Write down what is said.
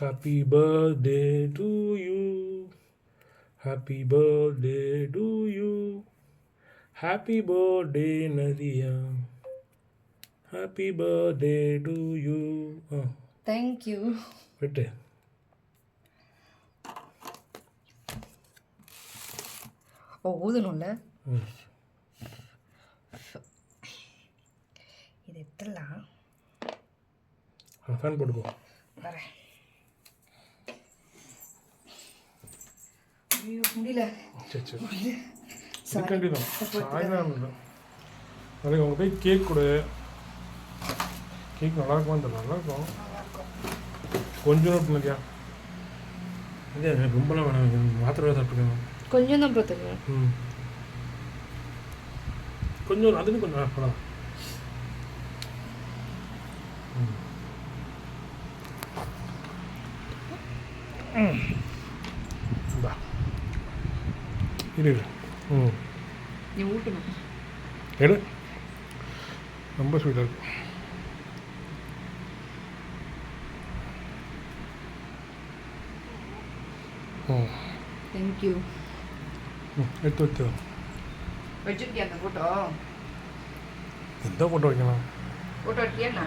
Happy birthday to you. Happy birthday to you. Happy birthday, Nadia. Happy birthday to you. Thank you. விட்டு ஊதணும்ல. இது எடுத்துடலாம். Fan போட்டுக்கோ. வரேன். ஐயோ முடியல. சரி கண்டிதான் சாயங்காலம் இல்லை நாளைக்கு அவங்க போய் கேக் கொடு. கேக் நல்லா இருக்குமா? நல்லா இருக்கும். கொஞ்சம் நோட்டு இல்லையா? இல்லையா ரொம்பலாம் வேணாம். மாத்திரை சாப்பிட்டுக்கணும். கொஞ்சம் தான் பார்த்துக்கணும். கொஞ்சம் அதுக்கு கொஞ்சம் படம் இரு. நீ ஊட்டணும். எடு. ரொம்ப ஸ்வீட்டாக இருக்கு. தேங்க்யூ. எடுத்து வச்சு வச்சுருக்கியா அந்த ஃபோட்டோ? எந்த ஃபோட்டோ வைக்கலாம்? ஃபோட்டோ எடுத்தியா?